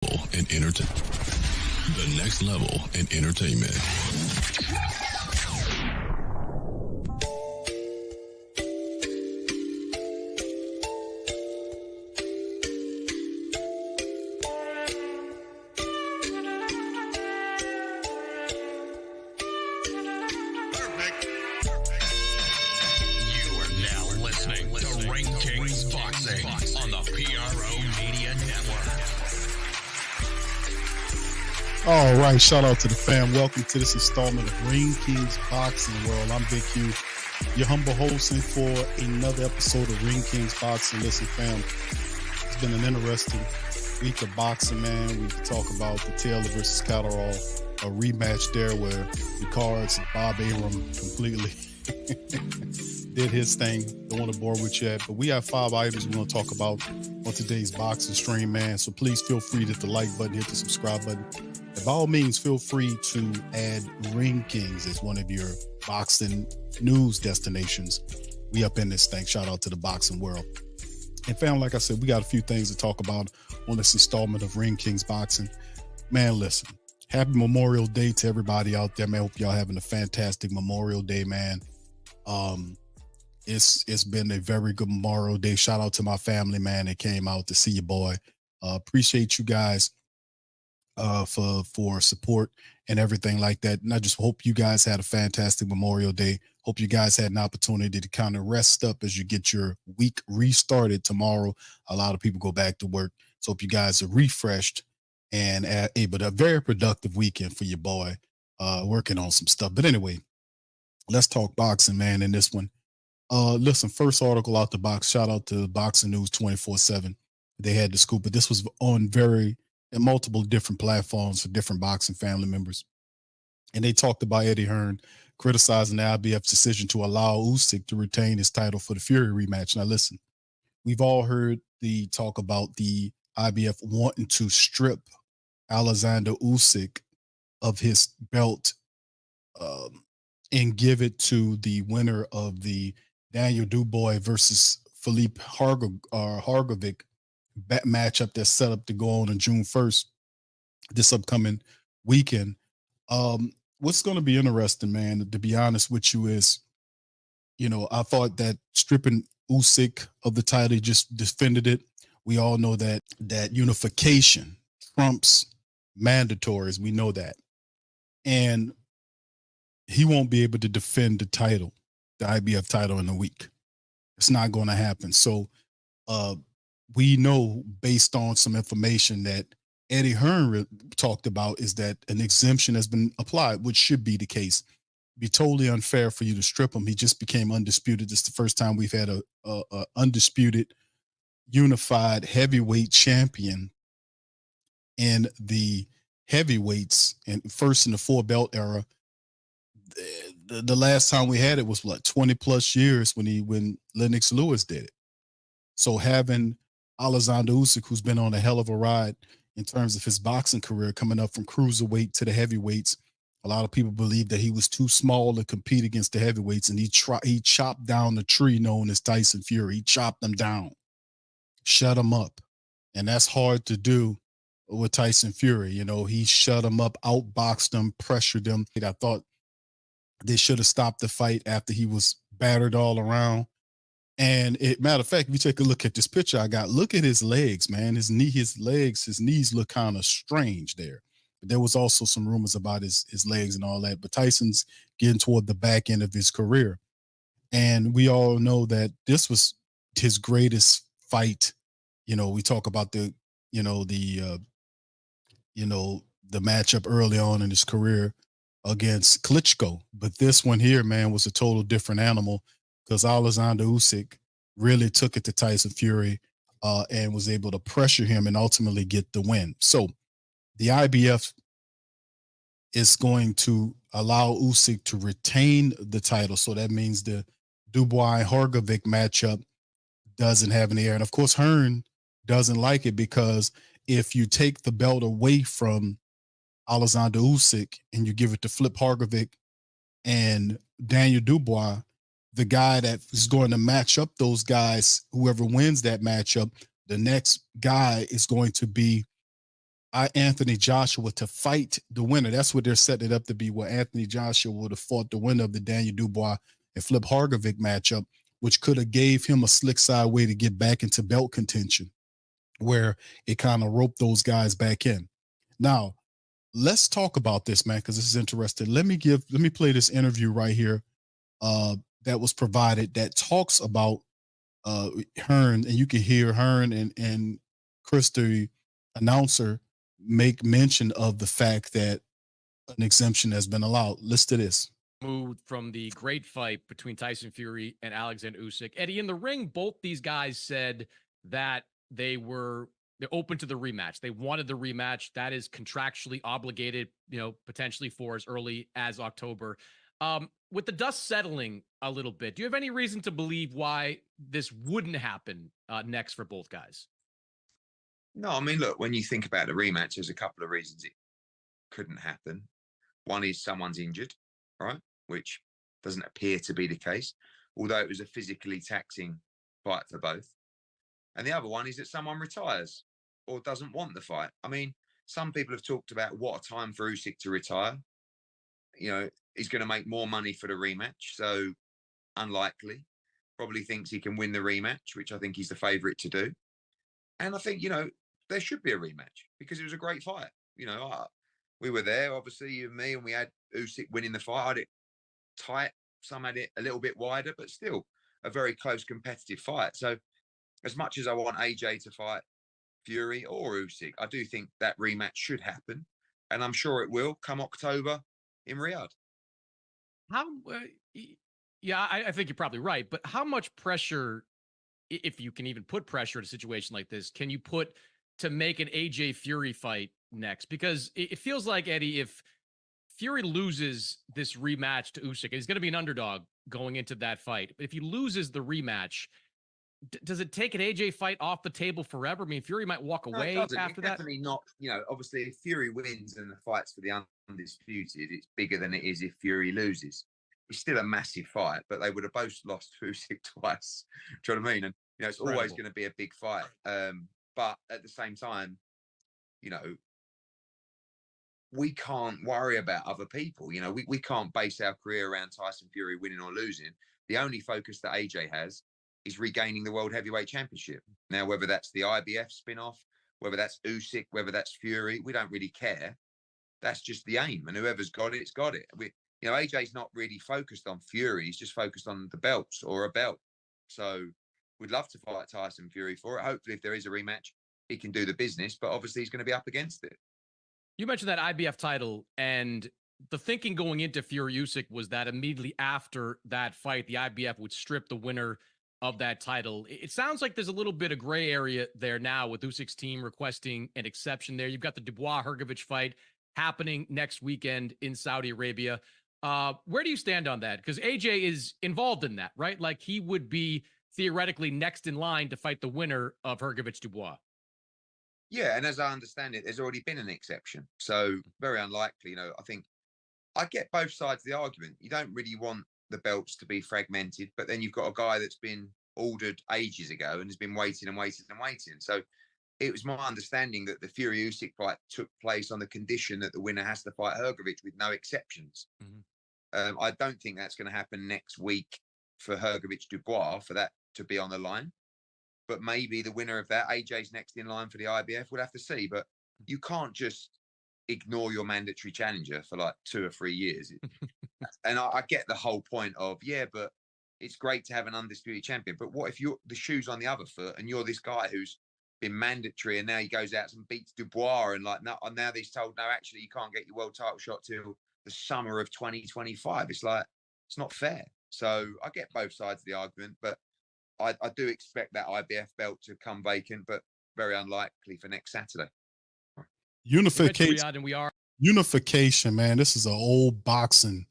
in the next level in entertainment. All right, shout out to the fam. Welcome to this installment of Ring Kings Boxing World. I'm Big Q, your humble hosting for another episode of Ring Kings Boxing. Listen, fam, it's been an interesting week of boxing, man. We can talk about the Taylor versus Catterall, a rematch there where the cards, Bob Arum completely did his thing. Don't want to bore with you yet, but we have 5 items we want to talk about on today's boxing stream, man. So please feel free to hit the like button, hit the subscribe button. And by all means, feel free to add Ring Kings as one of your boxing news destinations. We up in this thing. Shout out to the boxing world. And fam, like I said, we got a few things to talk about on this installment of Ring Kings Boxing. Man, listen, happy Memorial Day to everybody out there, man. Hope y'all having a fantastic Memorial Day, man. It's been a very good Memorial Day. Shout out to my family, man. They came out to see your boy. Appreciate you guys for support and everything like that. And I just hope you guys had a fantastic Memorial Day. Hope you guys had an opportunity to kind of rest up as you get your week restarted tomorrow. A lot of people go back to work. So hope you guys are refreshed and able to a very productive weekend for your boy, working on some stuff. But anyway, let's talk boxing, man, in this one. Listen, first article out the box. Shout out to Boxing News 24/7. They had the scoop, but this was on multiple different platforms for different boxing family members. And they talked about Eddie Hearn criticizing the IBF's decision to allow Usyk to retain his title for the Fury rematch. Now, listen, we've all heard the talk about the IBF wanting to strip Alexander Usyk of his belt and give it to the winner of the Daniel Dubois versus Philippe Hargovic matchup that's set up to go on June 1st, this upcoming weekend. What's going to be interesting, man, to be honest with you, is, I thought that stripping Usyk of the title, he just defended it. We all know that unification trumps mandatories. We know that. And he won't be able to defend the title, the IBF title, in a week. It's not going to happen. So, we know, based on some information that Eddie Hearn talked about, is that an exemption has been applied, which should be the case. It'd be totally unfair for you to strip him. He just became undisputed. This is the first time we've had a undisputed, unified heavyweight champion in the heavyweights, and first in the 4-belt era. The last time we had it was 20 plus years when Lennox Lewis did it. So having Alexander Usyk, who's been on a hell of a ride in terms of his boxing career, coming up from cruiserweight to the heavyweights. A lot of people believe that he was too small to compete against the heavyweights, and he chopped down the tree known as Tyson Fury. He chopped them down, shut them up. And that's hard to do with Tyson Fury. He shut them up, outboxed them, pressured them. I thought they should have stopped the fight after he was battered all around. And matter of fact, if you take a look at this picture I got, look at his legs, man. His knees look kind of strange there. But there was also some rumors about his legs and all that. But Tyson's getting toward the back end of his career. And we all know that this was his greatest fight. We talk about the matchup early on in his career against Klitschko. But this one here, man, was a total different animal, because Alexander Usyk really took it to Tyson Fury and was able to pressure him and ultimately get the win. So the IBF is going to allow Usyk to retain the title. So that means the Dubois-Hargovic matchup doesn't have any air. And of course, Hearn doesn't like it, because if you take the belt away from Alexander Usyk and you give it to Flip Hargovic and Daniel Dubois, the guy that is going to match up those guys, whoever wins that matchup, the next guy is going to be Anthony Joshua to fight the winner. That's what they're setting it up to be, where Anthony Joshua would have fought the winner of the Daniel Dubois and Flip Hargovic matchup, which could have gave him a slick side way to get back into belt contention, where it kind of roped those guys back in. Now, let's talk about this, man, because this is interesting. Let me play this interview right here that was provided that talks about Hearn, and you can hear Hearn and Chris, the announcer, make mention of the fact that an exemption has been allowed. Listen to this. Moved from the great fight between Tyson Fury and Alexander Usyk. Eddie, in the ring, both these guys said that they're open to the rematch. They wanted the rematch. That is contractually obligated, potentially for as early as October. With the dust settling a little bit, do you have any reason to believe why this wouldn't happen next for both guys? No, I mean, look, when you think about the rematch, there's a couple of reasons it couldn't happen. One is someone's injured, right? Which doesn't appear to be the case, although it was a physically taxing fight for both. And the other one is that someone retires or doesn't want the fight. I mean, some people have talked about what a time for Usyk to retire. He's going to make more money for the rematch, so unlikely. Probably thinks he can win the rematch, which I think he's the favourite to do. And I think, there should be a rematch because it was a great fight. We were there, obviously, you and me, and we had Usyk winning the fight. I had it tight. Some had it a little bit wider, but still a very close competitive fight. So as much as I want AJ to fight Fury or Usyk, I do think that rematch should happen. And I'm sure it will come October in Riyadh. I think you're probably right. But how much pressure, if you can even put pressure in a situation like this, can you put to make an AJ Fury fight next? Because it feels like, Eddie, if Fury loses this rematch to Usyk, he's going to be an underdog going into that fight. But if he loses the rematch, does it take an AJ fight off the table forever? I mean, Fury might walk away after that. Definitely not. Obviously, if Fury wins and the fight's for the undisputed, it's bigger than it is if Fury loses. It's still a massive fight, but they would have both lost to Usyk twice. Do you know what I mean? And it's always going to be a big fight. But at the same time, we can't worry about other people. We can't base our career around Tyson Fury winning or losing. The only focus that AJ has is regaining the World Heavyweight Championship. Now, whether that's the IBF spin-off, whether that's Usyk, whether that's Fury, we don't really care. That's just the aim. And whoever's got it, it's got it. AJ's not really focused on Fury. He's just focused on the belts or a belt. So we'd love to fight Tyson Fury for it. Hopefully, if there is a rematch, he can do the business. But obviously, he's going to be up against it. You mentioned that IBF title, and the thinking going into Fury Usyk was that immediately after that fight, the IBF would strip the winner of that title. It sounds like there's a little bit of gray area there now with Usyk's team requesting an exception there. You've got the Dubois-Hrgovic fight happening next weekend in Saudi Arabia. Where do you stand on that? Because AJ is involved in that, right? Like, he would be theoretically next in line to fight the winner of Hrgovic-Dubois. Yeah, and as I understand it, there's already been an exception. So very unlikely. I think I get both sides of the argument. You don't really want the belts to be fragmented, but then you've got a guy that's been ordered ages ago and has been waiting and waiting and waiting. So it was my understanding that the Fury Usyk fight took place on the condition that the winner has to fight Hrgovic with no exceptions. Mm-hmm. I don't think that's going to happen next week for Hrgovic-Dubois for that to be on the line. But maybe the winner of that, AJ's next in line for the IBF. We'll have to see. But you can't just ignore your mandatory challenger for like 2 or 3 years. And I get the whole point of, but it's great to have an undisputed champion. But what if the shoe's on the other foot and you're this guy who's been mandatory and now he goes out and beats Dubois and now he's told, no, actually, you can't get your world title shot till the summer of 2025. It's like, it's not fair. So I get both sides of the argument, but I do expect that IBF belt to come vacant, but very unlikely for next Saturday. Unification, man. This is an old boxing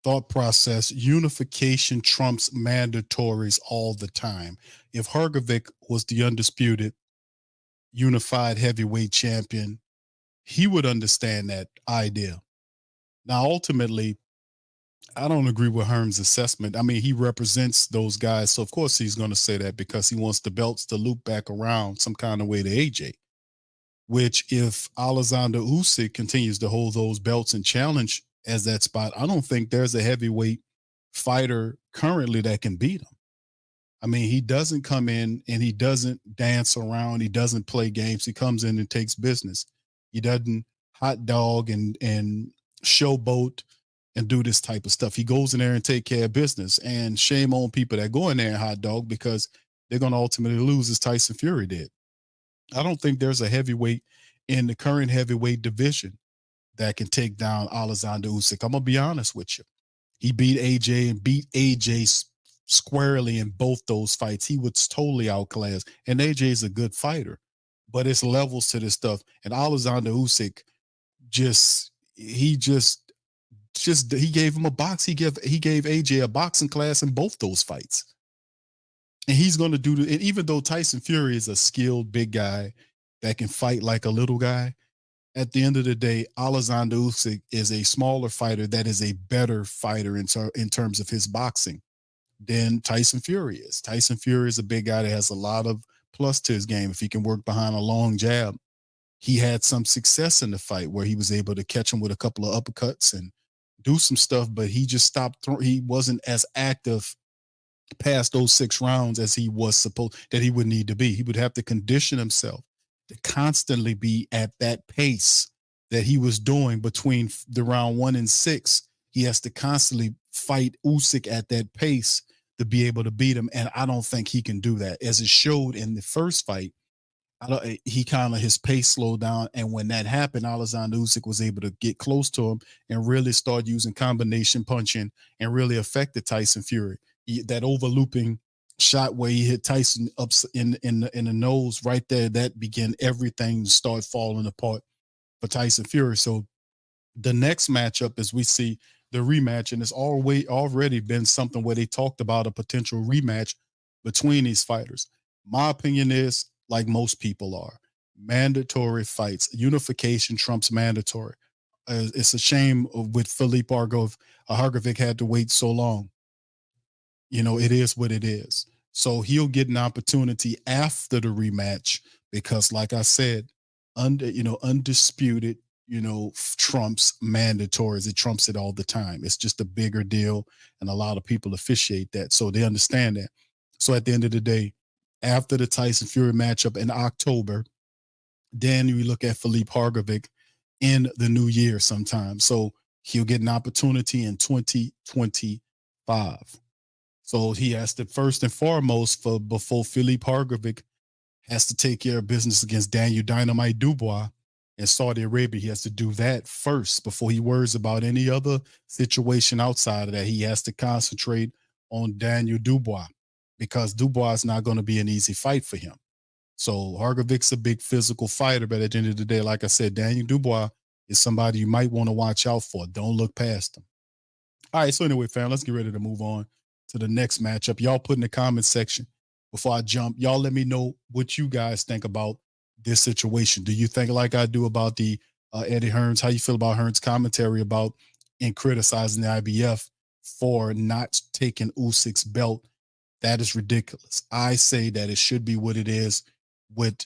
thought process. Unification trumps mandatories all the time. If Hrgovic was the undisputed unified heavyweight champion, he would understand that idea. Now, ultimately, I don't agree with Hearn's assessment. I mean, he represents those guys, so of course he's going to say that because he wants the belts to loop back around some kind of way to AJ. which if Alexander Usyk continues to hold those belts and challenge as that spot, I don't think there's a heavyweight fighter currently that can beat him. I mean, he doesn't come in and he doesn't dance around. He doesn't play games. He comes in and takes business. He doesn't hot dog and showboat and do this type of stuff. He goes in there and take care of business. And shame on people that go in there and hot dog, because they're going to ultimately lose, as Tyson Fury did. I don't think there's a heavyweight in the current heavyweight division that can take down Alexander Usyk. I'm going to be honest with you. He beat AJ and beat AJ squarely in both those fights. He was totally outclassed. And AJ is a good fighter, but it's levels to this stuff. And Alexander Usyk he gave him a box. He gave AJ a boxing class in both those fights. And he's going to do it. And even though Tyson Fury is a skilled big guy that can fight like a little guy, at the end of the day, Alexander Usyk is a smaller fighter that is a better fighter in terms of his boxing than Tyson Fury is. Tyson Fury is a big guy that has a lot of plus to his game. If he can work behind a long jab, he had some success in the fight where he was able to catch him with a couple of uppercuts and do some stuff, but he just stopped. He wasn't as active past those 6 rounds as he was supposed that he would need to be. He would have to condition himself to constantly be at that pace that he was doing between the round 1 and 6. He has to constantly fight Usyk at that pace to be able to beat him. And I don't think he can do that. As it showed in the first fight, his pace slowed down. And when that happened, Alexander Usyk was able to get close to him and really start using combination punching and really affected Tyson Fury. That overlooping shot where he hit Tyson up in the nose right there, that began everything to start falling apart for Tyson Fury. So the next matchup, as we see the rematch, and it's already been something where they talked about a potential rematch between these fighters. My opinion is, like most people are, mandatory fights. Unification trumps mandatory. It's a shame with Philippe Hargovic had to wait so long. You know, it is what it is. So he'll get an opportunity after the rematch because, like I said, undisputed, trumps mandatories. It trumps it all the time. It's just a bigger deal, and a lot of people officiate that, so they understand that. So at the end of the day, after the Tyson Fury matchup in October, then we look at Philippe Hargovic in the new year sometime. So he'll get an opportunity in 2025. So he has to, first and foremost, before Philippe Hargovic has to take care of business against Daniel Dynamite Dubois in Saudi Arabia. He has to do that first before he worries about any other situation outside of that. He has to concentrate on Daniel Dubois because Dubois is not going to be an easy fight for him. So Hargovic's a big physical fighter, but at the end of the day, like I said, Daniel Dubois is somebody you might want to watch out for. Don't look past him. All right, so anyway, fam, let's get ready to move on to the next matchup. Y'all put in the comment section before I jump. Y'all let me know what you guys think about this situation. Do you think like I do about the Eddie Hearns? How you feel about Hearns' commentary about and criticizing the IBF for not taking Usyk's belt? That is ridiculous. I say that it should be what it is with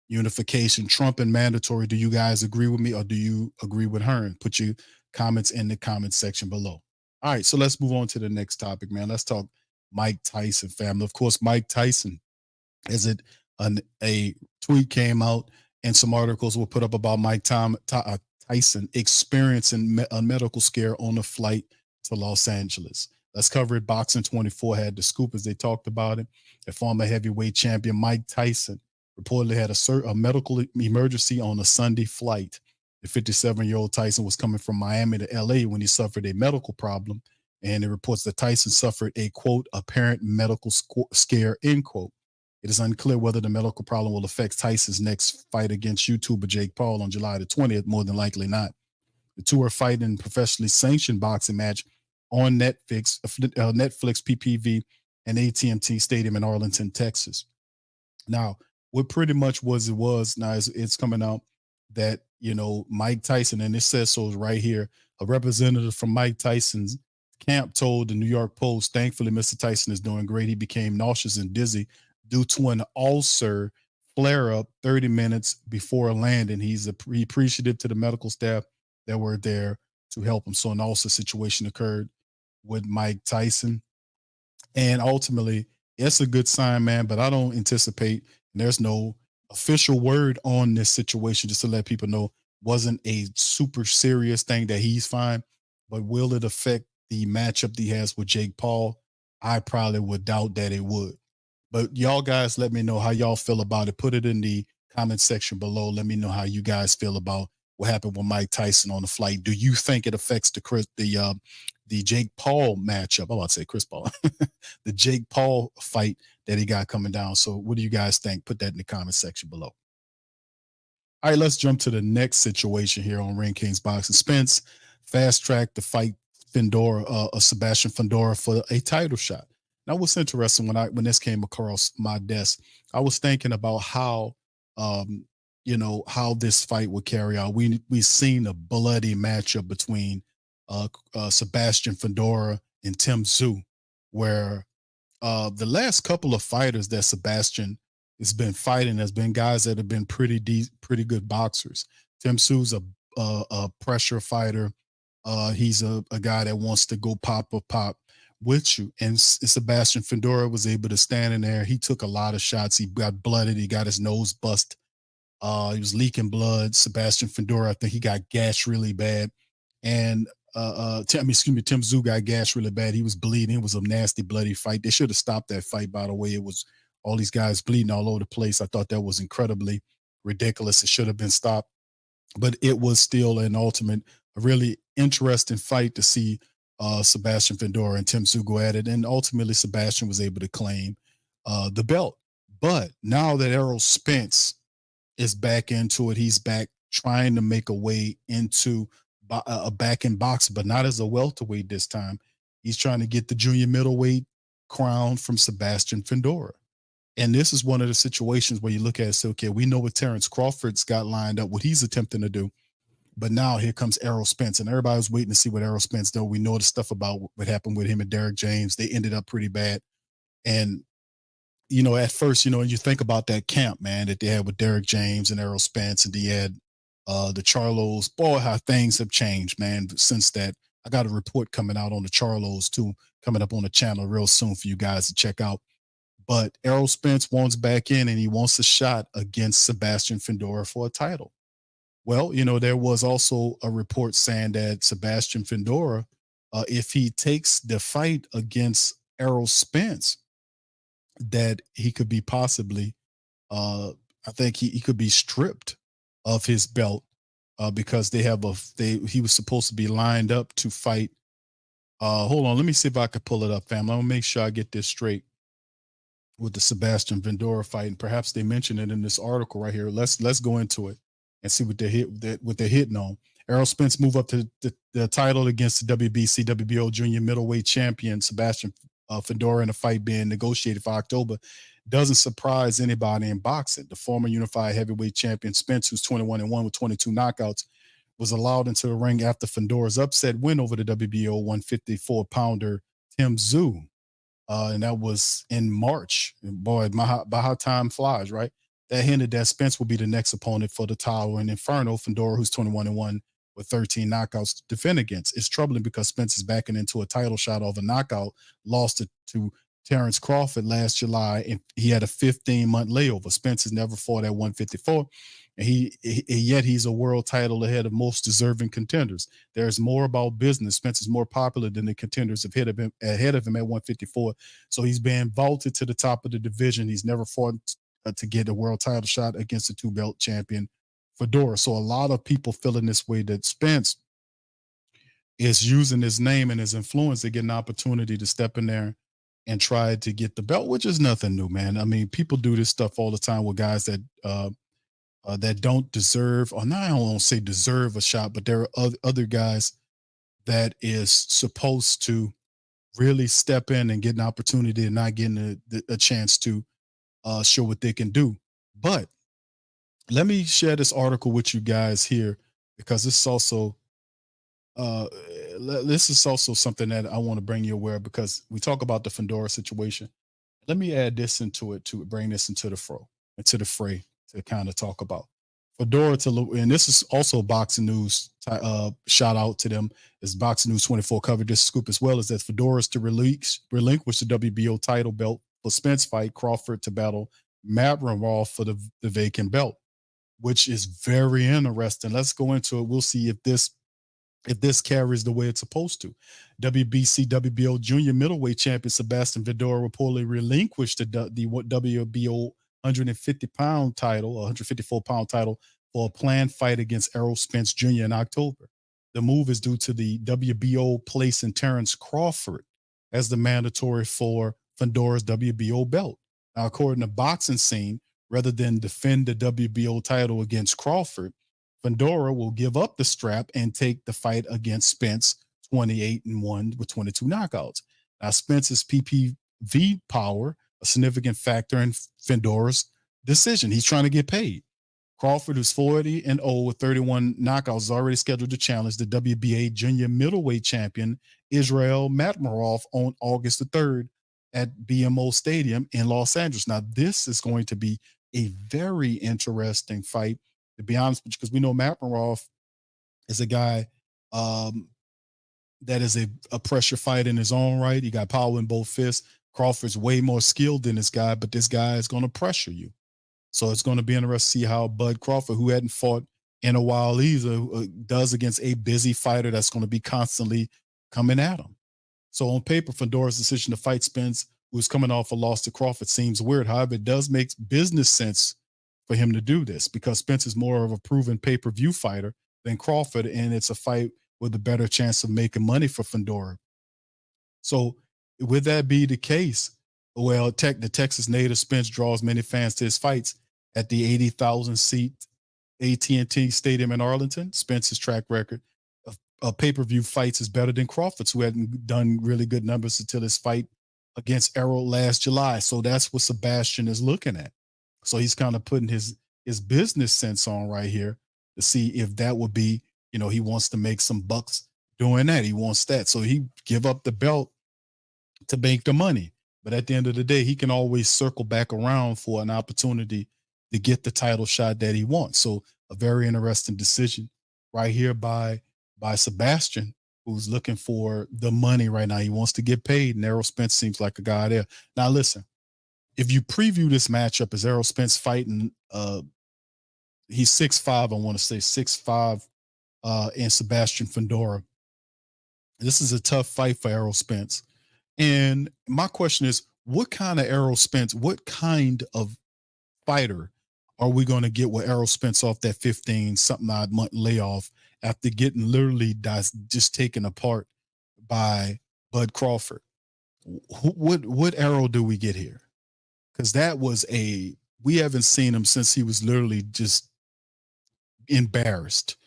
unification, Trump and mandatory. Do you guys agree with me, or do you agree with Hearn? Put your comments in the comment section below. All right, so let's move on to the next topic, man. Let's talk Mike Tyson, family. Of course, Mike Tyson, a tweet came out and some articles were put up about Mike Tyson experiencing a medical scare on a flight to Los Angeles. Let's cover it. Boxing 24 had the scoop as they talked about it. The former heavyweight champion Mike Tyson reportedly had a medical emergency on a Sunday flight. The 57-year-old Tyson was coming from Miami to LA when he suffered a medical problem, and it reports that Tyson suffered a, quote, apparent medical scare, end quote. It is unclear whether the medical problem will affect Tyson's next fight against YouTuber Jake Paul on July the 20th, more than likely not. The two are fighting in a professionally sanctioned boxing match on Netflix PPV and AT&T Stadium in Arlington, Texas. Now, what pretty much was now it's coming out that, Mike Tyson, and it says so right here, a representative from Mike Tyson's camp told the New York Post, thankfully, Mr. Tyson is doing great. He became nauseous and dizzy due to an ulcer flare up 30 minutes before landing. He's appreciative to the medical staff that were there to help him. So an also situation occurred with Mike Tyson. And ultimately, it's a good sign, man, but I don't anticipate, and there's no official word on this situation, just to let people know, wasn't a super serious thing that he's fine, but will it affect the matchup that he has with Jake Paul? I probably would doubt that it would. But y'all guys, let me know how y'all feel about it. Put it in the comment section below. Let me know how you guys feel about what happened with Mike Tyson on the flight. Do you think it affects the Jake Paul matchup? I'm about to say Chris Paul, the Jake Paul fight that he got coming down. So what do you guys think? Put that in the comment section below. All right, let's jump to the next situation here on Ring Kings Boxing. Spence fast tracked the fight Sebastian Fundora for a title shot. Now, what's interesting when this came across my desk, I was thinking about how how this fight would carry out. We seen a bloody matchup between Sebastian Fundora and Tim Tszyu, where the last couple of fighters that Sebastian has been fighting has been guys that have been pretty good boxers. Tim Tszyu's a pressure fighter. He's a guy that wants to go pop with you. And Sebastian Fundora was able to stand in there. He took a lot of shots. He got blooded. He got his nose bust. He was leaking blood. Sebastian Fundora, I think he got gashed really bad. And Tim Tszyu got gashed really bad. He was bleeding. It was a nasty, bloody fight. They should have stopped that fight, by the way. It was all these guys bleeding all over the place. I thought that was incredibly ridiculous. It should have been stopped. But it was still an ultimate, a really interesting fight to see Sebastian Fundora and Tim Tszyu go at it. And ultimately, Sebastian was able to claim the belt. But now that Errol Spence is back into it, he's back trying to make a way into back in boxing, but not as a welterweight this time. He's trying to get the junior middleweight crown from Sebastian Fundora. And this is one of the situations where you look at it, so, okay, we know what Terrence Crawford's got lined up, what he's attempting to do. But now here comes Errol Spence, and everybody was waiting to see what Errol Spence did. We know the stuff about what happened with him and Derek James. They ended up pretty bad. And, at first, you think about that camp, man, that they had with Derek James and Errol Spence, and they had the Charlos. Boy, how things have changed, man, since that. I got a report coming out on the Charlos, too, coming up on the channel real soon for you guys to check out. But Errol Spence wants back in, and he wants a shot against Sebastian Fundora for a title. Well, there was also a report saying that Sebastian Fundora, if he takes the fight against Errol Spence, that he could be possibly, I think he could be stripped of his belt because he was supposed to be lined up to fight. Hold on, let me see if I could pull it up, family. I'm gonna make sure I get this straight with the Sebastian Fundora fight, and perhaps they mentioned it in this article right here. Let's go into it and see what they're hitting on. Errol Spence move up to the title against the WBC WBO junior middleweight champion Sebastian Fundora in a fight being negotiated for October. Doesn't surprise anybody in boxing. The former unified heavyweight champion Spence, who's 21-1 with 22 knockouts, was allowed into the ring after Fundora's upset win over the WBO 154-pounder Tim Tszyu. And that was in March. And boy, by how time flies, right? That hinted that Spence will be the next opponent for the title in Inferno. Fundora, who's 21-1 with 13 knockouts to defend against. It's troubling because Spence is backing into a title shot of a knockout, lost to Terrence Crawford last July, and he had a 15-month layover. Spence has never fought at 154, and yet he's a world title ahead of most deserving contenders. There's more about business. Spence is more popular than the contenders ahead of him at 154, so he's been vaulted to the top of the division. He's never fought to get a world title shot against the two-belt champion Fundora. So a lot of people feeling this way, that Spence is using his name and his influence to get an opportunity to step in there and try to get the belt, which is nothing new, man. I mean, people do this stuff all the time with guys that that don't deserve, or not, I don't want to say deserve a shot, but there are other guys that is supposed to really step in and get an opportunity and not getting a chance to show what they can do. But let me share this article with you guys here, because this is also something that I want to bring you aware of, because we talk about the Fundora situation. Let me add this into it to bring this into the fray. into the fray to kind of talk about. Fundora and this is also boxing news. Shout out to them. It's Boxing News 24 covered this scoop as well, as that Fundora's to relinquish the WBO title belt for Spence fight, Crawford to battle Madrimov for the vacant belt, which is very interesting. Let's go into it. We'll see if this carries the way it's supposed to. WBC WBO junior middleweight champion Sebastian Fundora reportedly relinquished the WBO 150-pound title, 154-pound title, for a planned fight against Errol Spence Jr. in October. The move is due to the WBO placing Terrence Crawford as the mandatory for Fundora's WBO belt. Now, according to Boxing Scene, rather than defend the WBO title against Crawford, Fundora will give up the strap and take the fight against Spence, 28-1 with 22 knockouts. Now, Spence's PPV power, a significant factor in Fundora's decision. He's trying to get paid. Crawford, who's 40-0 with 31 knockouts, is already scheduled to challenge the WBA junior middleweight champion Israel Madrimov on August the 3rd at BMO Stadium in Los Angeles. Now, this is going to be a very interesting fight, to be honest with you, because we know Madrimov is a guy that is a pressure fight in his own right. He got power in both fists. Crawford's way more skilled than this guy, but this guy is going to pressure you. So it's going to be interesting to see how Bud Crawford, who hadn't fought in a while either, does against a busy fighter that's going to be constantly coming at him. So on paper, Fundora's decision to fight Spence, who's coming off a loss to Crawford, seems weird. However, it does make business sense for him to do this because Spence is more of a proven pay-per-view fighter than Crawford, and it's a fight with a better chance of making money for Fundora. So would that be the case? Well, the Texas native Spence draws many fans to his fights at the 80,000-seat AT&T Stadium in Arlington. Spence's track record of pay-per-view fights is better than Crawford's, who hadn't done really good numbers until his fight against Errol last July. So that's what Sebastian is looking at. So he's kind of putting his business sense on right here to see if that would be, he wants to make some bucks doing that. He wants that. So he give up the belt to make the money. But at the end of the day, he can always circle back around for an opportunity to get the title shot that he wants. So a very interesting decision right here by Sebastian, who's looking for the money right now. He wants to get paid, and Errol Spence seems like a guy there. Now, listen, if you preview this matchup as Errol Spence fighting, he's 6'5", I want to say 6'5", and Sebastian Fundora. This is a tough fight for Errol Spence. And my question is, what kind of Errol Spence, what kind of fighter are we going to get with Errol Spence off that 15-something odd month layoff after getting literally just taken apart by Bud Crawford? What Errol do we get here? Because we haven't seen him since he was literally just embarrassed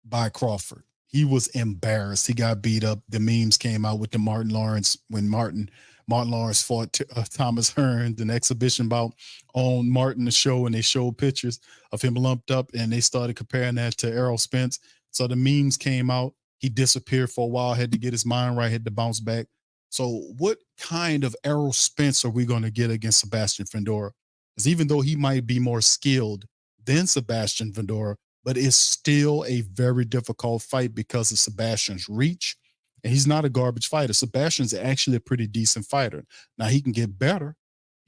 by Crawford. He was embarrassed. He got beat up. The memes came out with the Martin Lawrence when Martin Lawrence fought Thomas Hearn, an exhibition bout on Martin the show, and they showed pictures of him lumped up, and they started comparing that to Errol Spence. So the memes came out. He disappeared for a while, had to get his mind right, had to bounce back. So what kind of Errol Spence are we going to get against Sebastian Fundora? Because even though he might be more skilled than Sebastian Fundora, but it's still a very difficult fight because of Sebastian's reach. And he's not a garbage fighter. Sebastian's actually a pretty decent fighter. Now, he can get better.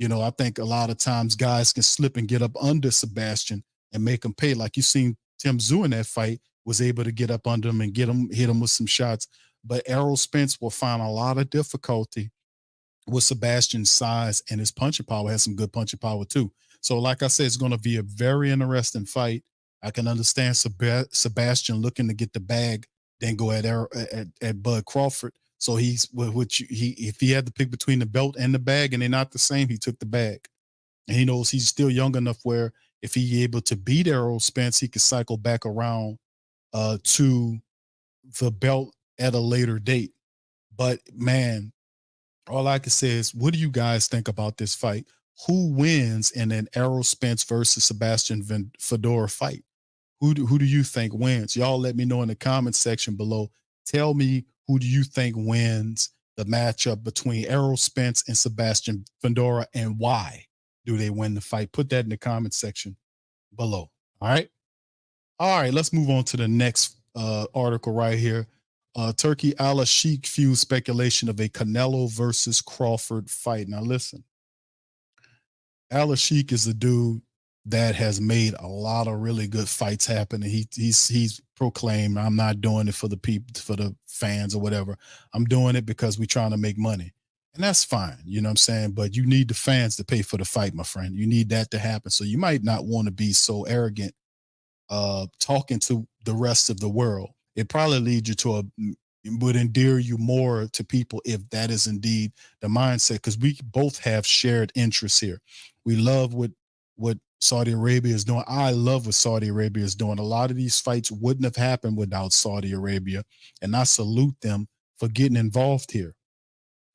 I think a lot of times guys can slip and get up under Sebastian and make him pay. Like you seen Tim Tszyu in that fight, was able to get up under him and hit him with some shots. But Errol Spence will find a lot of difficulty with Sebastian's size, and his punching power has some good punching power too. So like I said, it's going to be a very interesting fight. I can understand Sebastian looking to get the bag, then go at Bud Crawford. So if he had to pick between the belt and the bag and they're not the same, he took the bag. And he knows he's still young enough where if he's able to beat Errol Spence, he could cycle back around to the belt at a later date. But man, all I can say is, what do you guys think about this fight? Who wins in an Errol Spence versus Sebastian Fundora fight? Who do you think wins? Y'all let me know in the comments section below. Tell me, who do you think wins the matchup between Errol Spence and Sebastian Fundora, and why? Do they win the fight? Put that in the comment section below. All right. All right. Let's move on to the next article right here. Turkey Alalshikh fuels speculation of a Canelo versus Crawford fight. Now listen, Alalshikh is a dude that has made a lot of really good fights happen. And he's proclaimed, I'm not doing it for the people, for the fans or whatever. I'm doing it because we're trying to make money. And that's fine. You know what I'm saying? But you need the fans to pay for the fight, my friend. You need that to happen. So you might not want to be so arrogant talking to the rest of the world. It probably leads you to would endear you more to people if that is indeed the mindset, because we both have shared interests here. We love what Saudi Arabia is doing. I love what Saudi Arabia is doing. A lot of these fights wouldn't have happened without Saudi Arabia, and I salute them for getting involved here.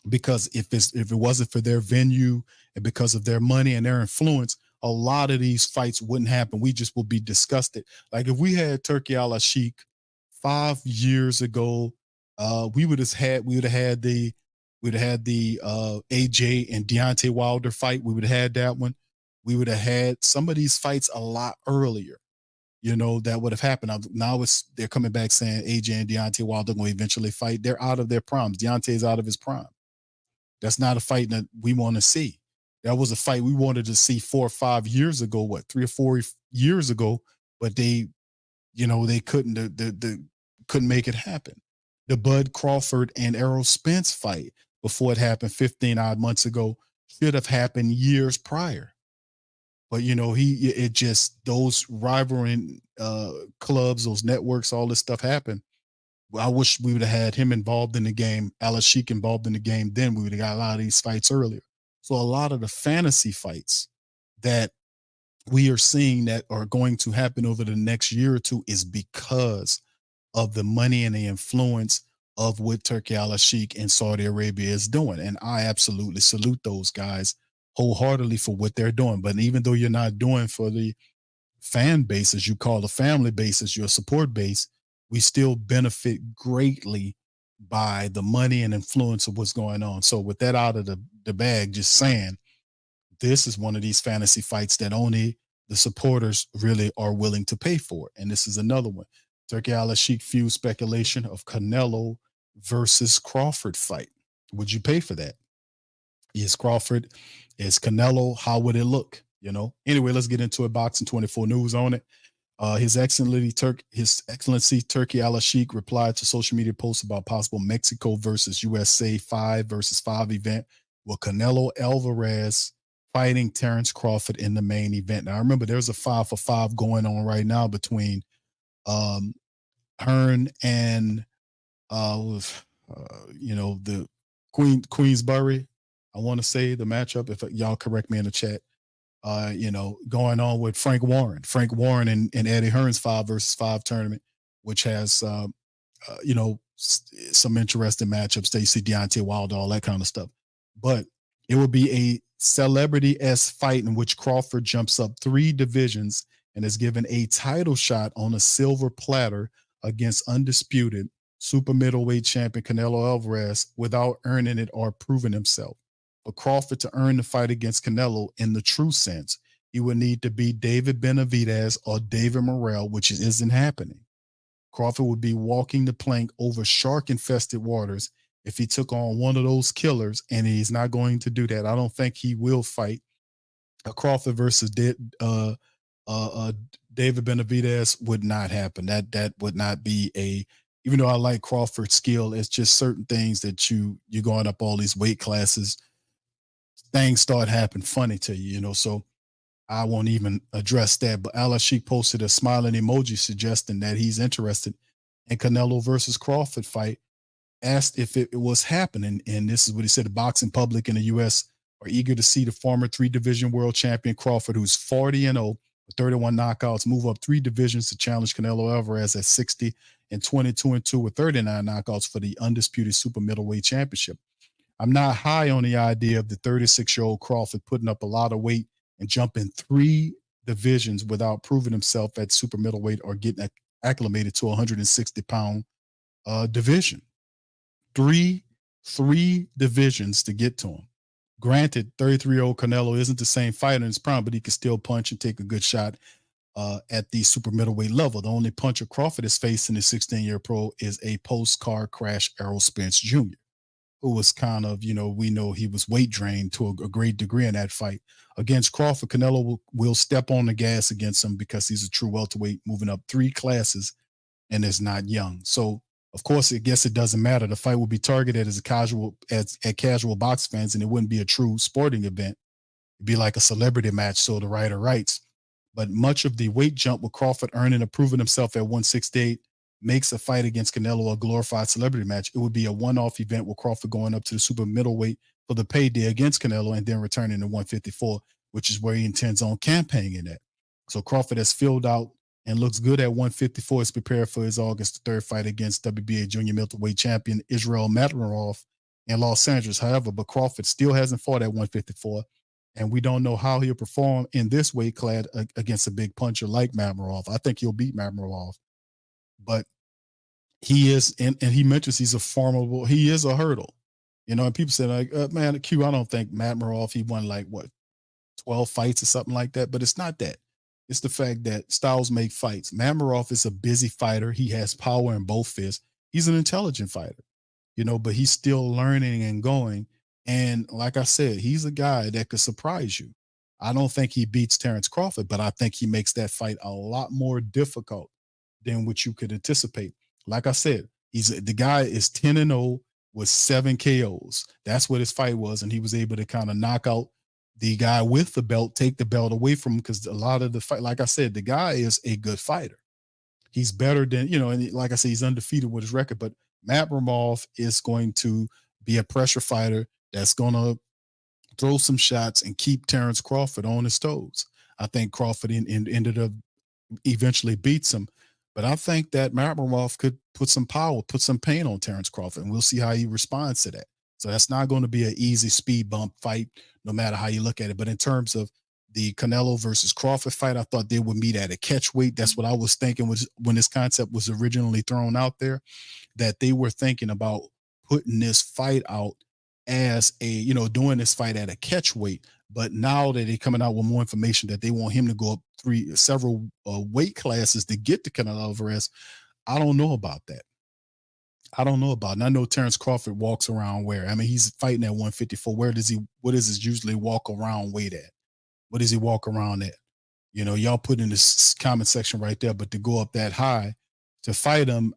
Because if it wasn't for their venue and because of their money and their influence, a lot of these fights wouldn't happen. We just would be disgusted. Like if we had Turkey Alalshikh 5 years ago, we would have had the AJ and Deontay Wilder fight. We would have had that one. We would have had some of these fights a lot earlier. You know, that would have happened. Now they're coming back saying AJ and Deontay Wilder are going to eventually fight. They're out of their primes. Deontay is out of his prime. That's not a fight that we want to see. That was a fight we wanted to see 4 or 5 years ago, 3 or 4 years ago, but they couldn't, couldn't make it happen. The Bud Crawford and Errol Spence fight, before it happened 15 odd months ago, should have happened years prior. But those rivaling clubs, those networks, all this stuff happened. I wish we would have had him involved in the game, Alalshikh involved in the game. Then we would have got a lot of these fights earlier. So a lot of the fantasy fights that we are seeing that are going to happen over the next year or two is because of the money and the influence of what Turkey Alalshikh and Saudi Arabia is doing. And I absolutely salute those guys wholeheartedly for what they're doing. But even though you're not doing for the fan base, as you call the family base, as your support base, we still benefit greatly by the money and influence of what's going on. So with that out of the bag, just saying, this is one of these fantasy fights that only the supporters really are willing to pay for. And this is another one. Turkey Alalshikh fuels speculation of Canelo versus Crawford fight. Would you pay for that? Is Crawford? Is Canelo? How would it look? Anyway, let's get into it. Boxing 24 News on it. His Excellency Turkey Alalshikh replied to social media posts about possible Mexico versus USA 5 versus 5 event with Canelo Alvarez fighting Terrence Crawford in the main event. Now, I remember there's a 5-for-5 going on right now between Hearn and the Queensbury. I want to say the matchup, if y'all correct me in the chat. Going on with Frank Warren and Eddie Hearn's 5 versus 5 tournament, which has some interesting matchups. They see Deontay Wilder, all that kind of stuff. But it would be a celebrity-esque fight in which Crawford jumps up 3 divisions and is given a title shot on a silver platter against undisputed super middleweight champion Canelo Alvarez without earning it or proving himself. For Crawford to earn the fight against Canelo in the true sense, he would need to beat David Benavidez or David Morrell, which isn't happening. Crawford would be walking the plank over shark-infested waters if he took on one of those killers, and he's not going to do that. I don't think he will fight a Crawford versus David Benavidez. Would not happen. That would not be a. Even though I like Crawford's skill, it's just certain things that you're going up all these weight classes. Things start happening funny to you, so I won't even address that. But Alalshikh posted a smiling emoji suggesting that he's interested in Canelo versus Crawford fight, asked if it was happening. And this is what he said: the boxing public in the U.S. are eager to see the former 3-division world champion Crawford, who's 40-0 with 31 knockouts, move up 3 divisions to challenge Canelo Alvarez at 60 and 22-2 with 39 knockouts for the undisputed super middleweight championship. I'm not high on the idea of the 36-year-old Crawford putting up a lot of weight and jumping 3 divisions without proving himself at super middleweight or getting acclimated to a 160-pound division. Three divisions to get to him. Granted, 33-year-old Canelo isn't the same fighter in his prime, but he can still punch and take a good shot at the super middleweight level. The only puncher Crawford has faced in his 16-year pro is a post-car crash Errol Spence Jr., who was kind of, we know he was weight drained to a great degree in that fight. Against Crawford, Canelo will step on the gas against him because he's a true welterweight, moving up 3 classes and is not young. So, of course, I guess it doesn't matter. The fight will be targeted as at casual box fans, and it wouldn't be a true sporting event. It'd be like a celebrity match, so the writer writes. But much of the weight jump with Crawford earning and proving himself at 168 makes a fight against Canelo a glorified celebrity match. It would be a one-off event with Crawford going up to the super middleweight for the payday against Canelo and then returning to 154, which is where he intends on campaigning at. So Crawford has filled out and looks good at 154. Is prepared for his August 3rd fight against WBA junior middleweight champion Israel Madrimov in Los Angeles. However, but Crawford still hasn't fought at 154, and we don't know how he'll perform in this weight class against a big puncher like Madrimov. I think he'll beat Madrimov, but he is, and he mentions he is a hurdle. And people say like, man, Q, I don't think Madrimov, he won like 12 fights or something like that, but it's not that. It's the fact that styles make fights. Madrimov is a busy fighter. He has power in both fists. He's an intelligent fighter, but he's still learning and going. And like I said, he's a guy that could surprise you. I don't think he beats Terrence Crawford, but I think he makes that fight a lot more difficult than what you could anticipate. Like I said, the guy is 10-0 with 7 KOs. That's what his fight was, and he was able to kind of knock out the guy with the belt, take the belt away from him, because a lot of the fight, like I said, the guy is a good fighter. He's better than, and like I said, he's undefeated with his record, but Madrimov is going to be a pressure fighter that's going to throw some shots and keep Terrence Crawford on his toes. I think Crawford ended up eventually beats him, but I think that Madrimov could put some pain on Terrence Crawford, and we'll see how he responds to that. So that's not going to be an easy speed bump fight, no matter how you look at it. But in terms of the Canelo versus Crawford fight, I thought they would meet at a catch weight. That's what I was thinking when this concept was originally thrown out there, that they were thinking about putting this fight out as doing this fight at a catch weight. But now that they're coming out with more information that they want him to go up several weight classes to get to Canelo Alvarez, I don't know about that. I don't know about it. And I know Terrence Crawford walks around where? I mean, he's fighting at 154. What is his usually walk around weight at? What does he walk around at? Y'all put in this comment section right there, but to go up that high to fight him,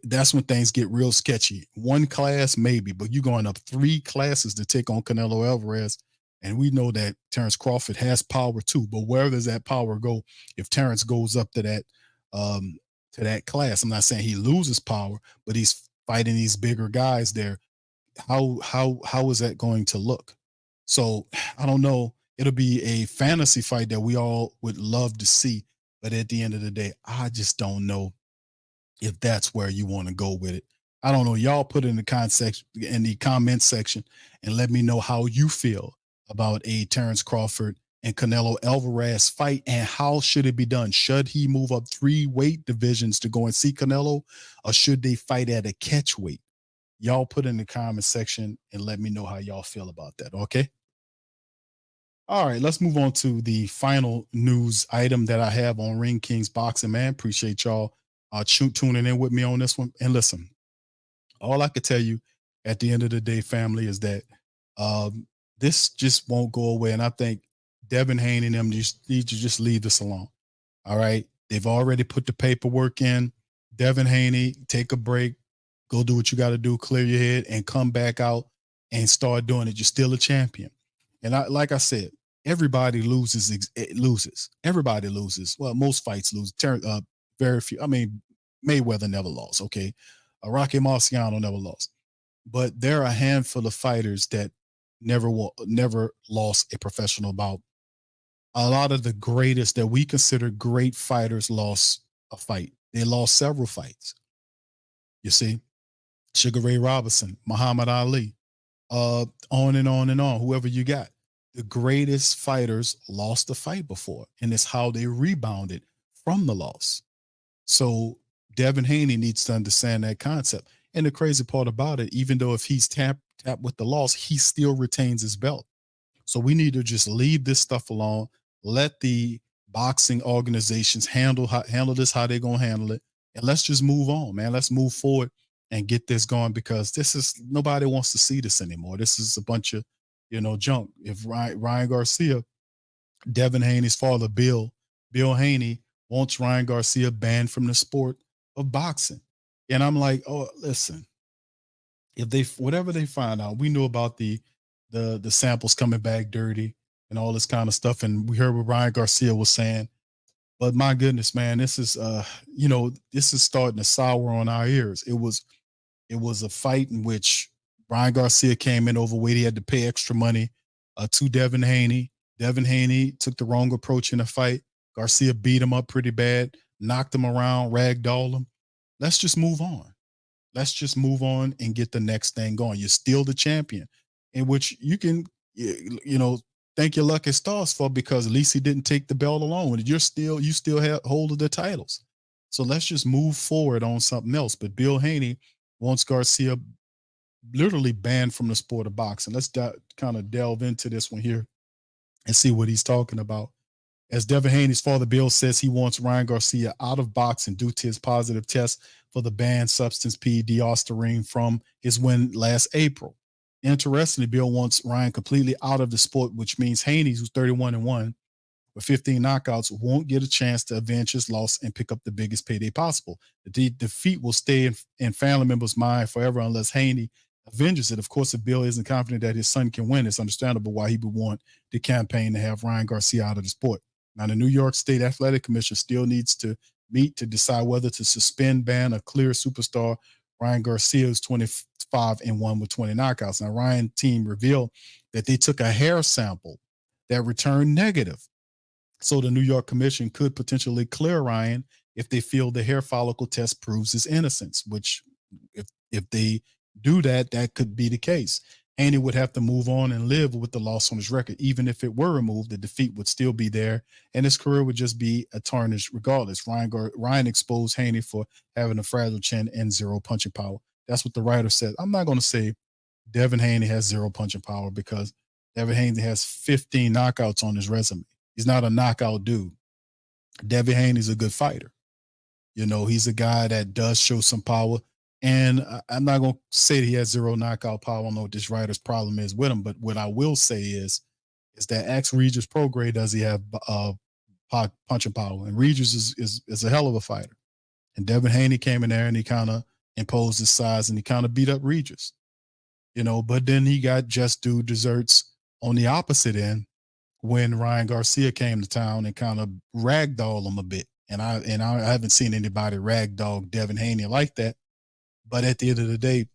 that's when things get real sketchy. One class, maybe, but you're going up 3 classes to take on Canelo Alvarez. And we know that Terrence Crawford has power too, but where does that power go if Terrence goes up to that class? I'm not saying he loses power, but he's fighting these bigger guys there. How is that going to look? So I don't know. It'll be a fantasy fight that we all would love to see, but at the end of the day, I just don't know if that's where you want to go with it. I don't know. Y'all put it in the comment section and let me know how you feel about a Terrence Crawford and Canelo Alvarez fight, and how should it be done? Should he move up 3 weight divisions to go and see Canelo, or should they fight at a catch weight? Y'all put in the comment section and let me know how y'all feel about that. Okay. All right, let's move on to the final news item that I have on Ring Kings Boxing, man. Appreciate y'all tuning in with me on this one. And listen, all I could tell you at the end of the day, family, is that this just won't go away. And I think Devin Haney and them just need to just leave this alone. All right. They've already put the paperwork in. Devin Haney, take a break, go do what you got to do, clear your head, and come back out and start doing it. You're still a champion. And like I said, everybody loses. It loses. Everybody loses. Well, most fights lose. Very few. I mean, Mayweather never lost. Okay. Rocky Marciano never lost. But there are a handful of fighters that never lost a professional bout. A lot of the greatest that we consider great fighters lost a fight. They lost several fights. You see, Sugar Ray Robinson, Muhammad Ali, on and on and on, whoever you got. The greatest fighters lost a fight before, and it's how they rebounded from the loss. So Devin Haney needs to understand that concept. And the crazy part about it, even though if he's tapped with the loss, he still retains his belt. So we need to just leave this stuff alone. Let the boxing organizations handle this how they're gonna handle it, and let's just move on, man. Let's move forward and get this going, because this is, nobody wants to see this anymore. This is a bunch of, junk. If Ryan Garcia, Devin Haney's father, Bill Haney, wants Ryan Garcia banned from the sport of boxing, and I'm like, oh, listen, if they, whatever they find out, we knew about the samples coming back dirty and all this kind of stuff, and we heard what Ryan Garcia was saying. But my goodness, man, this is this is starting to sour on our ears. It was a fight in which Ryan Garcia came in overweight. He had to pay extra money to Devin Haney. Devin Haney took the wrong approach in the fight. Garcia beat him up pretty bad, knocked him around, ragdolled him. Let's just move on. Let's just move on and get the next thing going. You're still the champion, in which you can, thank your lucky stars for, because at least he didn't take the belt alone. You still have hold of the titles. So let's just move forward on something else. But Bill Haney wants Garcia literally banned from the sport of boxing. Let's kind of delve into this one here and see what he's talking about. As Devin Haney's father, Bill, says he wants Ryan Garcia out of boxing due to his positive test for the banned substance D-ostarine from his win last April. Interestingly, Bill wants Ryan completely out of the sport, which means Haney, who's 31-1 with 15 knockouts, won't get a chance to avenge his loss and pick up the biggest payday possible. The defeat will stay in family members' mind forever unless Haney avenges it. Of course, if Bill isn't confident that his son can win, it's understandable why he would want the campaign to have Ryan Garcia out of the sport. Now, the New York State Athletic Commission still needs to meet to decide whether to suspend, ban, or clear superstar Ryan Garcia, is 25-1 with 20 knockouts. Now, Ryan team revealed that they took a hair sample that returned negative. So the New York Commission could potentially clear Ryan if they feel the hair follicle test proves his innocence, which if they do that, that could be the case. Haney would have to move on and live with the loss on his record. Even if it were removed, the defeat would still be there, and his career would just be a tarnish regardless. Ryan exposed Haney for having a fragile chin and zero punching power. That's what the writer said. I'm not going to say Devin Haney has zero punching power, because Devin Haney has 15 knockouts on his resume. He's not a knockout dude. Devin Haney's a good fighter. He's a guy that does show some power. And I'm not going to say that he has zero knockout power. I don't know what this writer's problem is with him, but what I will say is that ask Regis Prograis, does he have punching power? And Regis is a hell of a fighter. And Devin Haney came in there and he kind of imposed his size and he kind of beat up Regis. But then he got just due desserts on the opposite end when Ryan Garcia came to town and kind of ragdolled him a bit. And I haven't seen anybody ragdoll Devin Haney like that. But at the end of the day,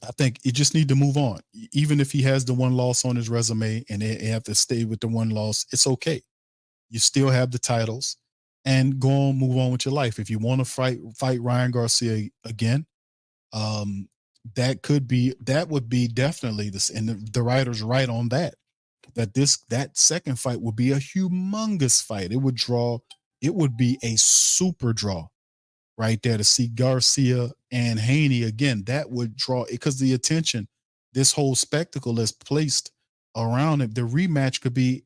I think you just need to move on. Even if he has the one loss on his resume and they have to stay with the one loss, it's okay. You still have the titles, and go on, move on with your life. If you want to fight Ryan Garcia again, that would be definitely this. And the writer's right on that second fight would be a humongous fight. It would be a super draw right there to see Garcia and Haney again. That would draw, because the attention this whole spectacle is placed around it. The rematch could be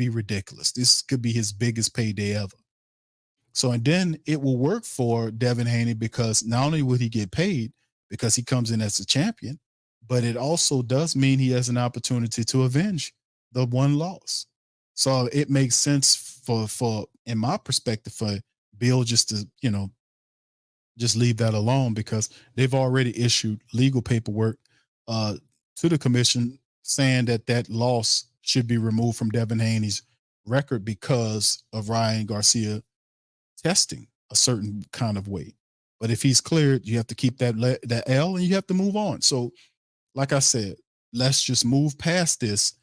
ridiculous. This could be his biggest payday ever. So, and then it will work for Devin Haney, because not only would he get paid because he comes in as a champion, but it also does mean he has an opportunity to avenge the one loss. So it makes sense for in my perspective, for Bill just to, just leave that alone, because they've already issued legal paperwork to the commission saying that loss should be removed from Devin Haney's record because of Ryan Garcia testing a certain kind of way. But if he's cleared, you have to keep that L and you have to move on. So, like I said, let's just move past this,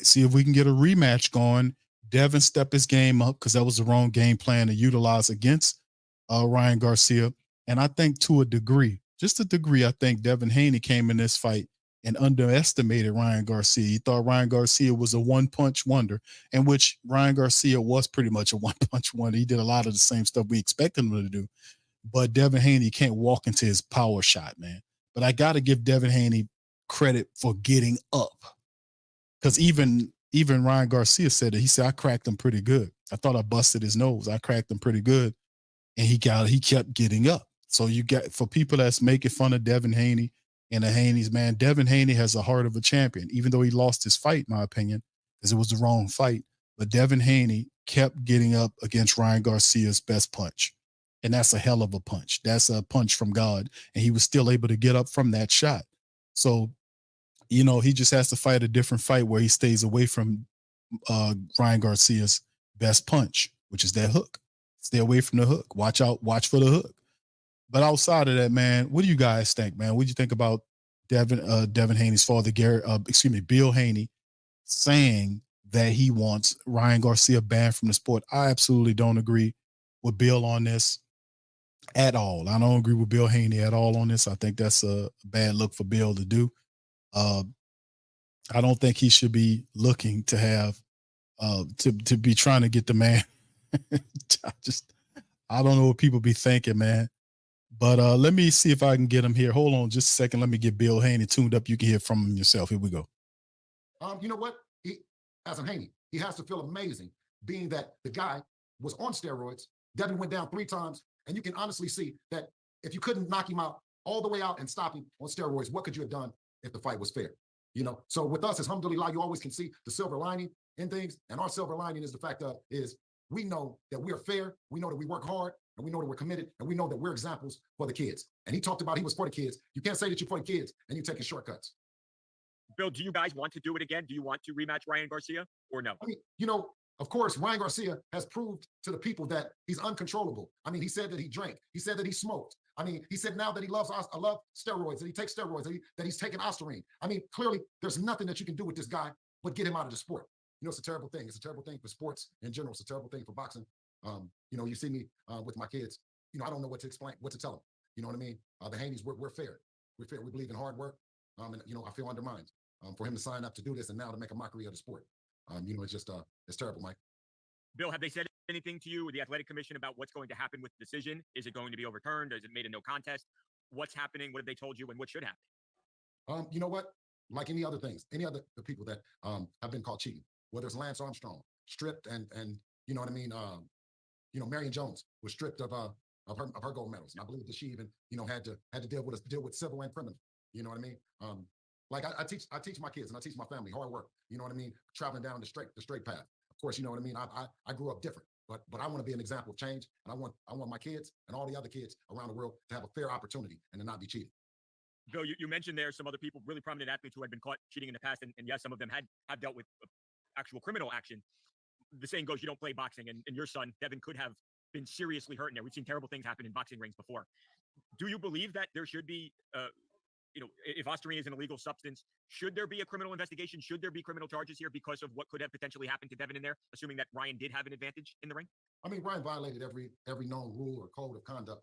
see if we can get a rematch going. Devin step his game up, because that was the wrong game plan to utilize against Ryan Garcia. And I think to a degree, just a degree, I think Devin Haney came in this fight and underestimated Ryan Garcia. He thought Ryan Garcia was a one-punch wonder, in which Ryan Garcia was pretty much a one-punch wonder. He did a lot of the same stuff we expected him to do. but Devin Haney can't walk into his power shot, man. But I got to give Devin Haney credit for getting up, because even Ryan Garcia said it. He said, I cracked him pretty good. I thought I busted his nose. I cracked him pretty good, and he kept getting up. So you got, for people that's making fun of Devin Haney and the Haneys, man, Devin Haney has the heart of a champion, even though he lost his fight, in my opinion, because it was the wrong fight. But Devin Haney kept getting up against Ryan Garcia's best punch. And that's a hell of a punch. That's a punch from God. And he was still able to get up from that shot. So, you know, he just has to fight a different fight where he stays away from Ryan Garcia's best punch, which is that hook. Stay away from the hook. Watch for the hook. But outside of that, man, what do you guys think, man? What do you think about Devin Haney's father, Bill Haney, saying that he wants Ryan Garcia banned from the sport? I absolutely don't agree with Bill on this at all. I don't agree with Bill Haney at all on this. I think that's a bad look for Bill to do. I don't think he should be looking to have to be trying to get the man. I don't know what people be thinking, man. But let me see if I can get him here. Hold on just a second. Let me get Bill Haney tuned up. You can hear from him yourself. Here we go. You know what? As a Haney, he has to feel amazing, being that the guy was on steroids. Devin went down 3 times, and you can honestly see that if you couldn't knock him out all the way out and stop him on steroids, what could you have done if the fight was fair? You know, so with us, as alhamdulillah, you always can see the silver lining in things, and our silver lining is the fact that we know that we are fair, we know that we work hard, and we know that we're committed, and we know that we're examples for the kids. And he talked about he was for the kids. You can't say that you're for the kids and you're taking shortcuts. Bill, do you guys want to do it again? Do you want to rematch Ryan Garcia or no? I mean, you know, of course, Ryan Garcia has proved to the people that he's uncontrollable. I mean, he said that he drank. He said that he smoked. I mean, he said now that he loves steroids, that he takes steroids, that he's taking ostarine. I mean, clearly, there's nothing that you can do with this guy but get him out of the sport. You know, it's a terrible thing. It's a terrible thing for sports in general. It's a terrible thing for boxing. You know, you see me with my kids. You know, I don't know what to explain, what to tell them. You know what I mean? The Haneys, we're fair. We're fair. We believe in hard work. And, you know, I feel undermined for him to sign up to do this and now to make a mockery of the sport. You know, it's just, it's terrible, Mike. Bill, have they said anything to you or the athletic commission about what's going to happen with the decision? Is it going to be overturned? Is it made a no contest? What's happening? What have they told you and what should happen? You know what? Like any other things, any other the people that have been caught cheating, whether it's Lance Armstrong, stripped and you know what I mean? You know, Marion Jones was stripped of her gold medals. And I believe that she even, you know, had to deal with civil and criminal. You know what I mean? Like I teach my kids and I teach my family hard work. You know what I mean? Traveling down the straight path. Of course, you know what I mean? I grew up different, but I want to be an example of change. And I want my kids and all the other kids around the world to have a fair opportunity and to not be cheated. Bill, you mentioned there some other people, really prominent athletes who had been caught cheating in the past. And yes, some of them have dealt with actual criminal action. The saying goes, you don't play boxing. And your son, Devin, could have been seriously hurt in there. We've seen terrible things happen in boxing rings before. Do you believe that there should be, you know, if ostarine is an illegal substance, should there be a criminal investigation? Should there be criminal charges here because of what could have potentially happened to Devin in there, assuming that Ryan did have an advantage in the ring? I mean, Ryan violated every known rule or code of conduct.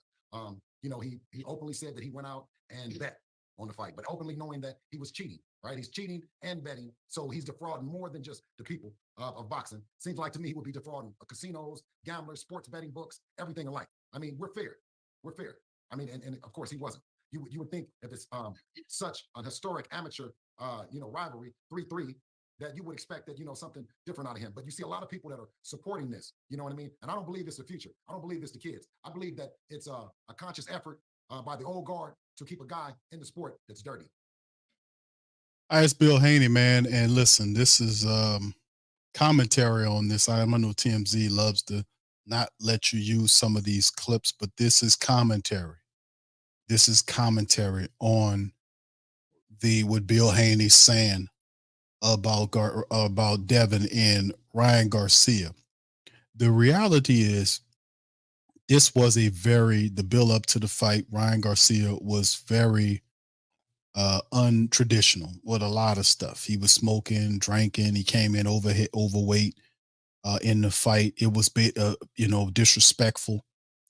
You know, he openly said that he went out and bet on the fight, but openly knowing that he was cheating, right? He's cheating and betting. So he's defrauding more than just the people of boxing. Seems like to me he would be defrauding casinos, gamblers, sports betting books, everything alike. I mean, we're fair. We're fair. I mean, and of course he wasn't. You would think if it's such an historic amateur, you know, rivalry, 3-3, that you would expect that, you know, something different out of him. But you see a lot of people that are supporting this, you know what I mean? And I don't believe it's the future. I don't believe it's the kids. I believe that it's a conscious effort by the old guard to keep a guy in the sport that's dirty. I asked Bill Haney, man, and listen, this is commentary on this. I know TMZ loves to not let you use some of these clips, but this is commentary. This is commentary on what Bill Haney's saying about Devin and Ryan Garcia. The reality is, this was the build up to the fight. Ryan Garcia was very untraditional with a lot of stuff. He was smoking, drinking. He came in overweight in the fight. It was, you know, disrespectful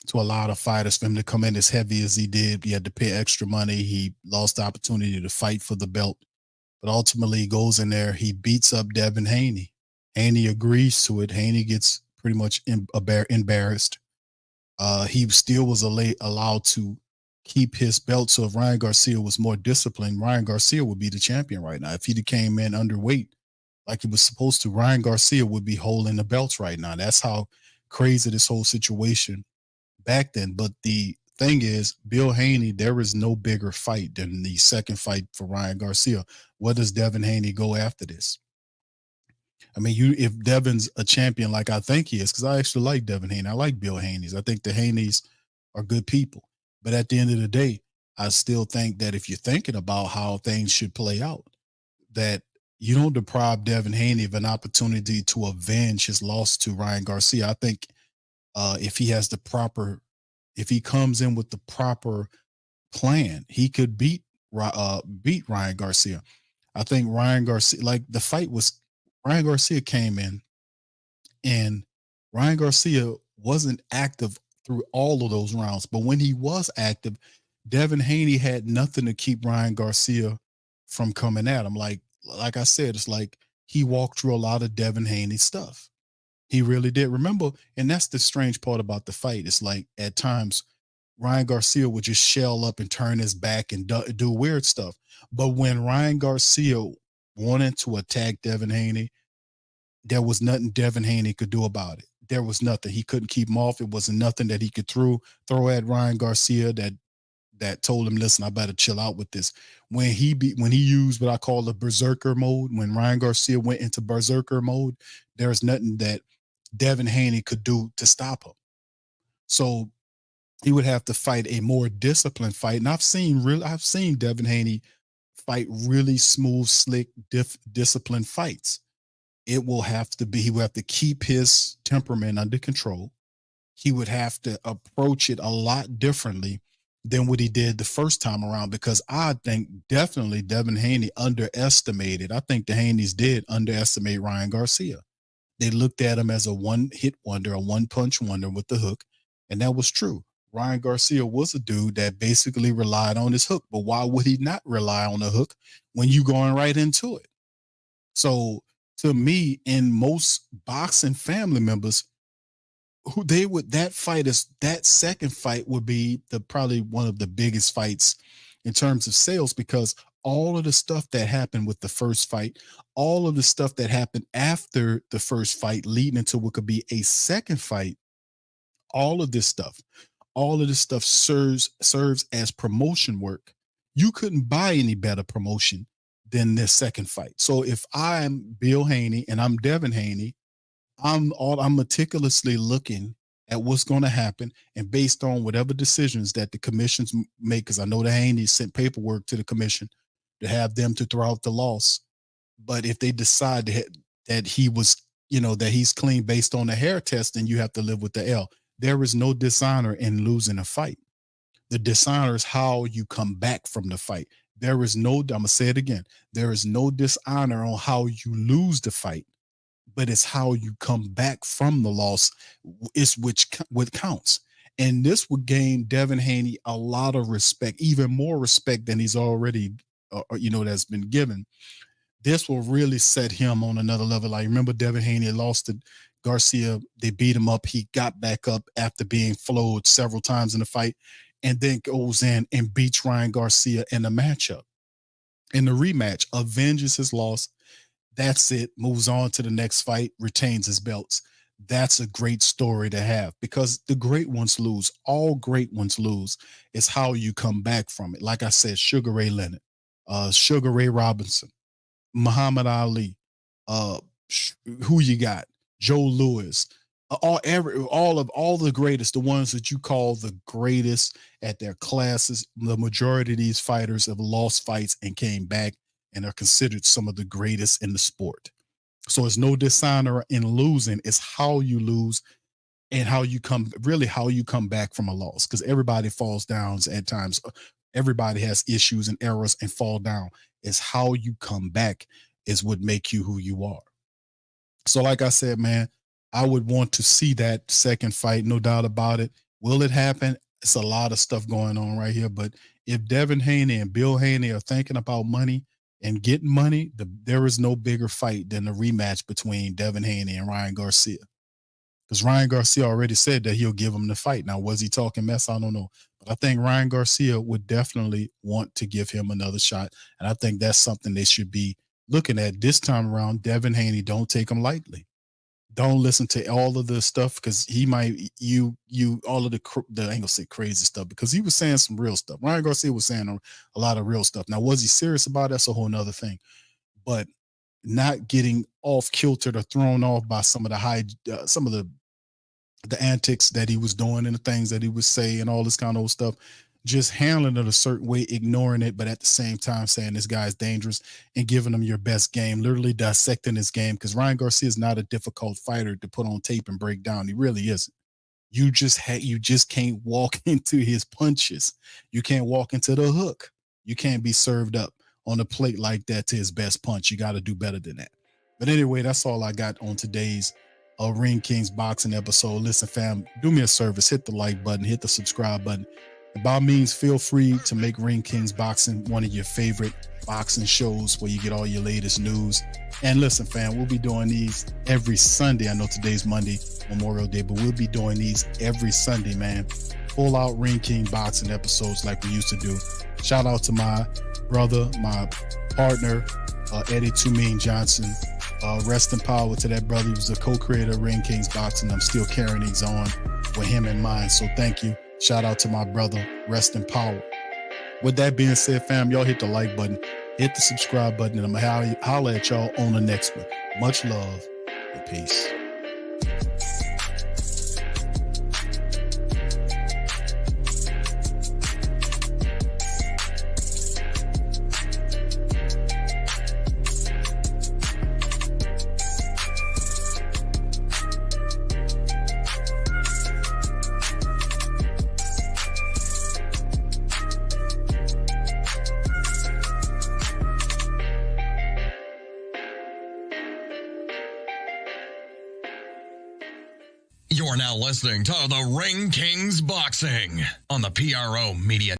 to a lot of fighters for him to come in as heavy as he did. He had to pay extra money. He lost the opportunity to fight for the belt, but ultimately he goes in there. He beats up Devin Haney. Haney agrees to it. Haney gets pretty much embarrassed. He still was allowed to keep his belt. So if Ryan Garcia was more disciplined, Ryan Garcia would be the champion right now. If he came in underweight like he was supposed to, Ryan Garcia would be holding the belts right now. That's how crazy this whole situation back then. But the thing is, Bill Haney, there is no bigger fight than the second fight for Ryan Garcia. What does Devin Haney go after this? I mean, if Devin's a champion like I think he is, because I actually like Devin Haney. I like Bill Haney's. I think the Haneys are good people. But at the end of the day, I still think that if you're thinking about how things should play out, that you don't deprive Devin Haney of an opportunity to avenge his loss to Ryan Garcia. I think if he comes in with the proper plan, he could beat Ryan Garcia. I think Ryan Garcia, like the fight was, Ryan Garcia came in and Ryan Garcia wasn't active through all of those rounds. But when he was active, Devin Haney had nothing to keep Ryan Garcia from coming at him. Like I said, it's like he walked through a lot of Devin Haney stuff. He really did. Remember, and that's the strange part about the fight. It's like at times Ryan Garcia would just shell up and turn his back and do weird stuff. But when Ryan Garcia wanted to attack Devin Haney, there was nothing Devin Haney could do about it. There was nothing. He couldn't keep him off. It wasn't nothing that he could throw at Ryan Garcia that told him, listen, I better chill out with this. When he used what I call the berserker mode, when Ryan Garcia went into berserker mode, there's nothing that Devin Haney could do to stop him. So he would have to fight a more disciplined fight. And I've seen Devin Haney fight really smooth, slick, disciplined fights. He will have to keep his temperament under control. He would have to approach it a lot differently than what he did the first time around, because I think definitely Devin Haney underestimated. I think the Haneys did underestimate Ryan Garcia. They looked at him as a one-hit wonder, a one-punch wonder with the hook, and that was true. Ryan Garcia was a dude that basically relied on his hook, but why would he not rely on the hook when you going right into it? So to me, and most boxing family members, that second fight would be probably one of the biggest fights in terms of sales, because all of the stuff that happened with the first fight, all of the stuff that happened after the first fight leading into what could be a second fight, all of this stuff serves as promotion work. You couldn't buy any better promotion than this second fight. So if I'm Bill Haney and I'm Devin Haney, I'm meticulously looking at what's going to happen, and based on whatever decisions that the commissions make, because I know the Haneys sent paperwork to the commission to have them to throw out the loss. But if they decide that he was, that he's clean based on the hair test, then you have to live with the L. There is no dishonor in losing a fight. The dishonor is how you come back from the fight. I'm going to say it again. There is no dishonor on how you lose the fight, but it's how you come back from the loss is what counts. And this would gain Devin Haney a lot of respect, even more respect than he's already, that's been given. This will really set him on another level. I remember Devin Haney lost to Garcia. They beat him up. He got back up after being flowed several times in the fight, and then goes in and beats Ryan Garcia in the matchup. In the rematch, avenges his loss. That's it. Moves on to the next fight, retains his belts. That's a great story to have, because the great ones lose. All great ones lose. It's how you come back from it. Like I said, Sugar Ray Leonard, Sugar Ray Robinson, Muhammad Ali, who you got? Joe Louis, all the greatest, the ones that you call the greatest at their classes. The majority of these fighters have lost fights and came back and are considered some of the greatest in the sport. So it's no dishonor in losing. It's how you lose and how you come back from a loss, because everybody falls down at times. Everybody has issues and errors and fall down. It's how you come back is what make you who you are. So like I said, man, I would want to see that second fight, no doubt about it. Will it happen? It's a lot of stuff going on right here. But if Devin Haney and Bill Haney are thinking about money and getting money, there is no bigger fight than the rematch between Devin Haney and Ryan Garcia. because Ryan Garcia already said that he'll give him the fight. Now, was he talking mess? I don't know. But I think Ryan Garcia would definitely want to give him another shot. And I think that's something they should be looking at this time around. Devin Haney, don't take him lightly. Don't listen to all of the stuff, because he might all of the I ain't gonna say crazy stuff, because he was saying some real stuff. Ryan Garcia was saying a lot of real stuff. Now, was he serious about it? That's a whole nother thing. But not getting off kiltered or thrown off by some of the antics that he was doing and the things that he would say and all this kind of old stuff, just handling it a certain way, ignoring it, but at the same time saying this guy's dangerous and giving him your best game, literally dissecting his game, because Ryan Garcia is not a difficult fighter to put on tape and break down. He really isn't. You just can't walk into his punches. You can't walk into the hook. You can't be served up on a plate like that to his best punch. You got to do better than that. But anyway, that's all I got on today's Ring Kings boxing episode. Listen, fam, do me a service. Hit the like button, hit the subscribe button. And by all means, feel free to make Ring Kings Boxing one of your favorite boxing shows where you get all your latest news. And listen, fam, we'll be doing these every Sunday. I know today's Monday, Memorial Day, but we'll be doing these every Sunday, man. Full out Ring King Boxing episodes like we used to do. Shout out to my brother, my partner, Eddie Too Mean Johnson. Rest in power to that brother. He was a co-creator of Ring Kings Boxing. I'm still carrying these on with him in mind. So thank you. Shout out to my brother. Rest in power. With that being said, fam, y'all hit the like button, hit the subscribe button, and I'm going to holler at y'all on the next one. Much love and peace. You're now listening to the Ring Kings Boxing on the PRO Media